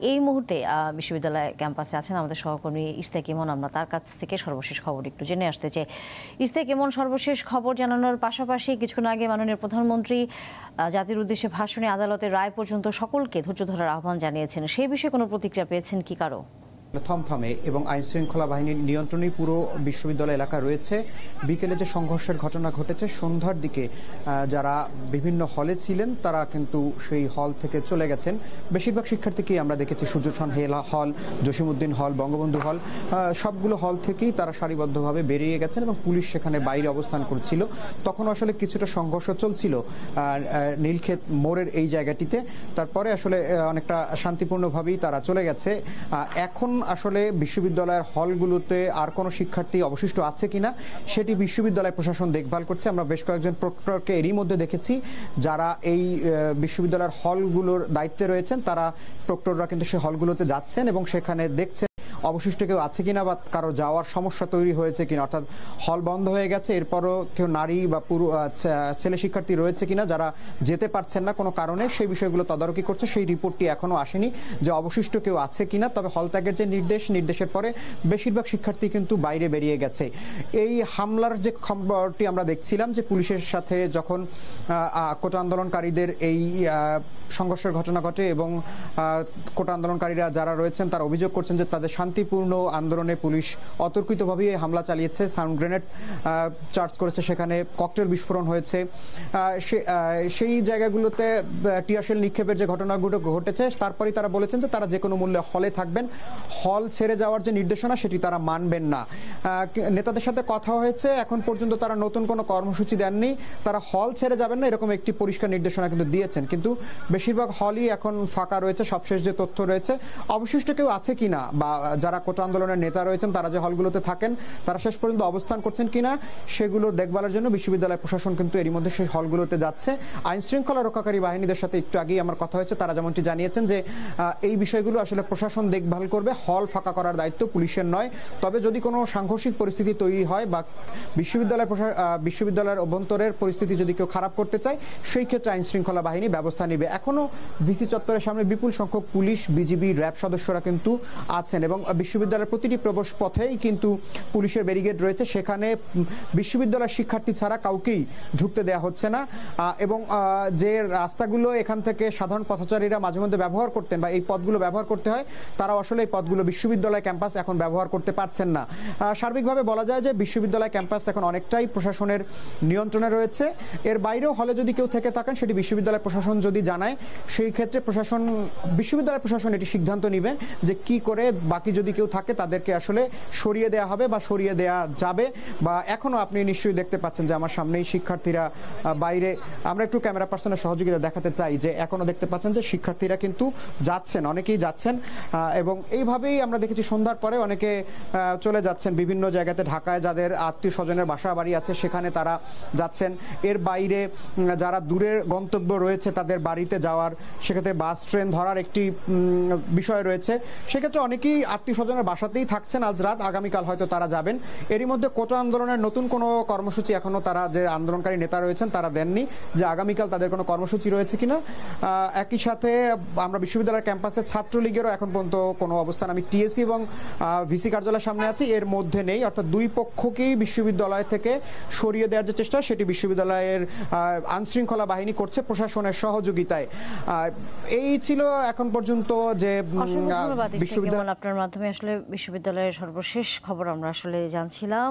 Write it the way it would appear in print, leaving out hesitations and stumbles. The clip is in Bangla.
এই মুহূর্তে বিশ্ববিদ্যালয় ক্যাম্পাসে আছেন আমাদের সহকর্মী ইশতিয়াক ইমন। আমরা তার কাছ থেকে সর্বশেষ খবর একটু জেনে আসতে চাই। ইশতিয়াক ইমন, সর্বশেষ খবর জানানোর পাশাপাশি কিছুক্ষণ আগে মাননীয় প্রধানমন্ত্রী জাতির উদ্দেশ্যে ভাষণে আদালতের রায় পর্যন্ত সকলকে ধৈর্য ধরার আহ্বান জানিয়েছেন। সেই বিষয়ে কোনো প্রতিক্রিয়া পেয়েছেন কি কারো? থমথমে এবং আইন শৃঙ্খলা বাহিনীর নিয়ন্ত্রণেই পুরো বিশ্ববিদ্যালয় এলাকা রয়েছে। বিকেলে যে সংঘর্ষের ঘটনা ঘটেছে সন্ধ্যার দিকে যারা বিভিন্ন হলে ছিলেন তারা কিন্তু সেই হল থেকে চলে গেছেন। বেশিরভাগ শিক্ষার্থীকেই আমরা দেখেছি সূর্যসন হল, জসিমউদ্দিন হল, বঙ্গবন্ধু হল, সবগুলো হল থেকেই তারা সারিবদ্ধভাবে বেরিয়ে গেছেন এবং পুলিশ সেখানে বাইরে অবস্থান করছিল। তখন আসলে কিছুটা সংঘর্ষ চলছিল নীলক্ষেত মোড়ের এই জায়গাটিতে। তারপরে আসলে অনেকটা শান্তিপূর্ণভাবেই তারা চলে গেছে। এখন আসলে বিশ্ববিদ্যালয়ের হলগুলোতে আর কোনো শিক্ষার্থী অবশিষ্ট আছে কিনা সেটি বিশ্ববিদ্যালয় প্রশাসন দেখভাল করছে। আমরা বেশ কয়েকজন প্রক্টরকে এরই মধ্যে দেখেছি যারা এই বিশ্ববিদ্যালয়ের হলগুলোর দায়িত্বে রয়েছেন। তারা প্রক্টররা কিন্তু সেই হলগুলোতে যাচ্ছেন এবং সেখানে দেখছেন অবশিষ্ট কেউ আছে কিনা বা কারো যাওয়ার সমস্যা তৈরি হয়েছে কিনা, অর্থাৎ হল বন্ধ হয়ে গেছে এরপরও কেউ নারী বা ছেলে শিক্ষার্থী রয়েছে কিনা যারা যেতে পারছেন না কোনো কারণে, সেই বিষয়গুলো তদারকি করছে। সেই রিপোর্টটি এখনো আসেনি যে অবশিষ্ট কেউ আছে কিনা। তবে হল ত্যাগের যে নির্দেশের পরে বেশিরভাগ শিক্ষার্থী কিন্তু বাইরে বেরিয়ে গেছে। এই হামলার যে খবরটি আমরা দেখছিলাম যে পুলিশের সাথে যখন কোটা আন্দোলনকারীদের এই সংঘর্ষের ঘটনা ঘটে এবং কোটা আন্দোলনকারীরা যারা রয়েছেন তারা অভিযোগ করছেন যে তাদের শান্তিপূর্ণ আন্দোলনে পুলিশ অতর্কিতভাবে হামলা চালিয়েছে, সাউন্ড গ্রেনেড চার্জ করেছে, সেখানে ককটেল বিস্ফোরণ হয়েছে। সেই জায়গাগুলোতে টিয়ারশেল নিক্ষেপের যে ঘটনাগুলো ঘটেছে তারপরেই তারা বলেছেন যে তারা যে কোনো মূল্যে হলে থাকবেন, হল ছেড়ে যাওয়ার যে নির্দেশনা সেটি তারা মানবেন না। নেতাদের সাথে কথা হয়েছে, এখন পর্যন্ত তারা নতুন কোনো কর্মসূচি দেননি, তারা হল ছেড়ে যাবেন না এরকম একটি পরিষ্কার নির্দেশনা কিন্তু দিয়েছেন। কিন্তু বেশিরভাগ হলই এখন ফাঁকা রয়েছে। সবশেষ যে তথ্য রয়েছে অবশিষ্ট কেউ আছে কিনা বা যারা কোটা আন্দোলনের নেতা রয়েছেন তারা যে হলগুলোতে থাকেন তারা শেষ পর্যন্ত অবস্থান করছেন কিনা সেগুলো দেখভালের জন্য বিশ্ববিদ্যালয় প্রশাসন কিন্তু এরই মধ্যে সেই হলগুলোতে যাচ্ছে। আইন শৃঙ্খলা রক্ষাকারী বাহিনীদের সাথে একটু আগেই আমার কথা হয়েছে, তারা যেমনটি জানিয়েছেন যে এই বিষয়গুলো আসলে প্রশাসন দেখভাল করবে, হল ফাঁকা করার দায়িত্ব পুলিশের নয়। তবে যদি কোনো সাংঘর্ষিক পরিস্থিতি তৈরি হয় বা বিশ্ববিদ্যালয়ের অভ্যন্তরের পরিস্থিতি যদি কেউ খারাপ করতে চায় সেই ক্ষেত্রে আইন শৃঙ্খলা বাহিনী ব্যবস্থা নেবে। এখনো ভিসি চত্বরের সামনে বিপুল সংখ্যক পুলিশ, বিজিবি, র্যাব সদস্যরা কিন্তু আছেন এবং বিশ্ববিদ্যালয়ের প্রতিটি প্রবেশ পথেই কিন্তু পুলিশের ব্যারিকেড রয়েছে। সেখানে বিশ্ববিদ্যালয়ের শিক্ষার্থী ছাড়া কাউকেই ঢুকতে দেওয়া হচ্ছে না এবং যে রাস্তাগুলো এখান থেকে সাধারণ পথচারীরা মাঝে মধ্যে ব্যবহার করতেন বা এই পথগুলো ব্যবহার করতে হয় তারা আসলে এই পথগুলো বিশ্ববিদ্যালয় ক্যাম্পাস এখন ব্যবহার করতে পারছেন না। সার্বিকভাবে বলা যায় যে বিশ্ববিদ্যালয় ক্যাম্পাস এখন অনেকটাই প্রশাসনের নিয়ন্ত্রণে রয়েছে। এর বাইরেও হলে যদি কেউ থেকে থাকেন সেটি বিশ্ববিদ্যালয় প্রশাসন যদি জানায় সেই ক্ষেত্রে বিশ্ববিদ্যালয় প্রশাসন এটি সিদ্ধান্ত নেবে যে কি করে বাকি যদি কেউ থাকে তাদেরকে আসলে সরিয়ে দেওয়া হবে বা সরিয়ে দেওয়া যাবে। বা এখনো আপনি নিশ্চয়ই দেখতে পাচ্ছেন যে আমার সামনেই শিক্ষার্থীরা বাইরে, আমরা একটু ক্যামেরা পার্সনের সহযোগিতা দেখাতে চাই যে এখনো দেখতে পাচ্ছেন যে শিক্ষার্থীরা কিন্তু যাচ্ছেন, অনেকেই যাচ্ছেন এবং এইভাবেই আমরা দেখেছি সন্ধ্যার পরে অনেকে চলে যাচ্ছেন বিভিন্ন জায়গাতে। ঢাকায় যাদের আত্মীয় স্বজনের বাসা বাড়ি আছে সেখানে তারা যাচ্ছেন। এর বাইরে যারা দূরের গন্তব্য রয়েছে তাদের বাড়িতে যাওয়ার, সেক্ষেত্রে বাস ট্রেন ধরার একটি বিষয় রয়েছে, সেক্ষেত্রে অনেকেই আত্মীয় স্বজনের বাসাতেই থাকছেন আজ রাত, আগামীকাল হয়তো তারা যাবেন। এরই মধ্যে কোটা আন্দোলনের নতুন কোনো কর্মসূচি এখনো তারা যে আন্দোলনকারী নেতা রয়েছেন তারা দেননি যে আগামীকাল তাদের কোনো কর্মসূচি রয়েছে কিনা। একই সাথে আমরা বিশ্ববিদ্যালয়ের ক্যাম্পাসে ছাত্রলীগেরও এখন পর্যন্ত কোনো অবস্থান, আমি টিএসসি এবং ভিসি কার্যালয়ের সামনে আছি, এর মধ্যে নেই। অর্থাৎ দুই পক্ষকেই বিশ্ববিদ্যালয় থেকে সরিয়ে দেওয়ার যে চেষ্টা সেটি বিশ্ববিদ্যালয়ের আইনশৃঙ্খলা বাহিনী করছে প্রশাসনের সহযোগিতায়। এই ছিল এখন পর্যন্ত যে আপনার মাধ্যমে আসলে বিশ্ববিদ্যালয়ের সর্বশেষ খবর আমরা আসলে জানছিলাম।